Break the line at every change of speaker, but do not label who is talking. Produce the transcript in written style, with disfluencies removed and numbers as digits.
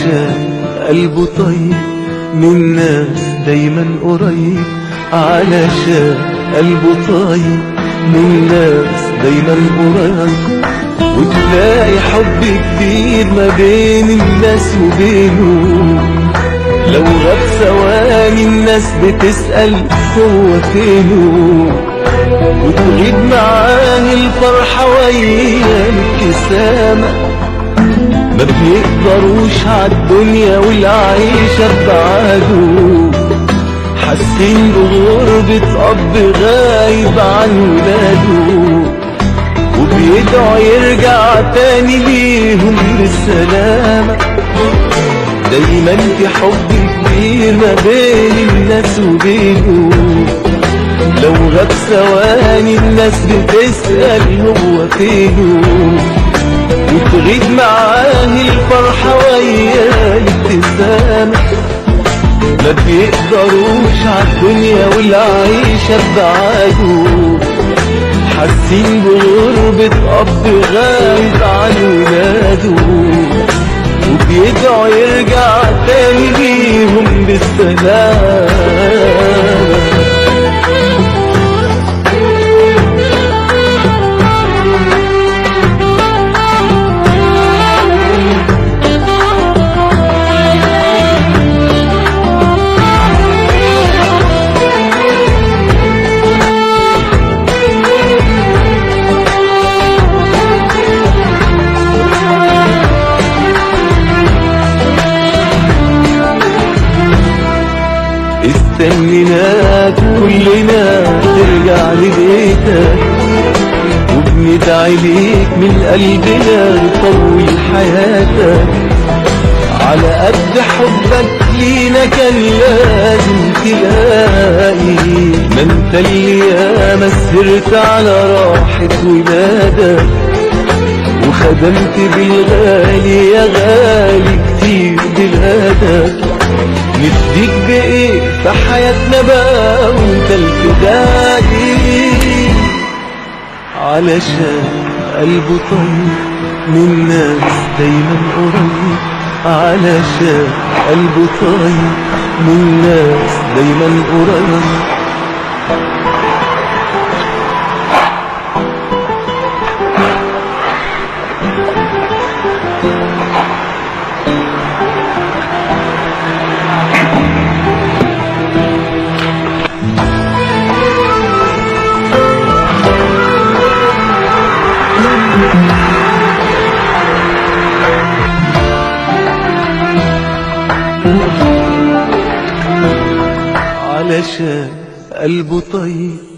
علشان قلبه طيب من ناس دايما قريب، علشان قلبه طيب من ناس دايما قريب. وتلاقي حب كبير ما بين الناس وبينه، لو غاب ثواني الناس بتسأل هو فينه، وتغيب معاه الفرحة ويا الابتسامة. ما بيقدروش عالدنيا والعيشة ببعاده، حاسين بغربة أب غايب عن ولاده، وبيدعوا يرجع تاني ليهم بالسلامة. دايما في حب كبير ما بين الناس وبينه، لو غاب ثواني الناس بتسأل هو فينه، وتغيب معاه الفرحة ويا الابتسامة. ما بيقدروش عالدنيا والعيشة ببعاده، حاسين بغربة أب غايب عن ولاده، وبيدعوا يرجع تاني ليهم بالسلامة. استنيناك كلنا ترجع لبيتك، وبندعي ليك من قلبنا طول حياتك. على قد حبك لينا كان لازم تلاقي، ما انت اللي ياما سهرت على راحة ولادك، وخدمت بالغالي يا غالي كتير بلادك. نفديك بإيه في حياتنا بقى وانت الفدائي، علشان قلبه طيب من ناس دايما قريب، علشان قلبه طيب من ناس دايما قريب. علشان قلبه طيب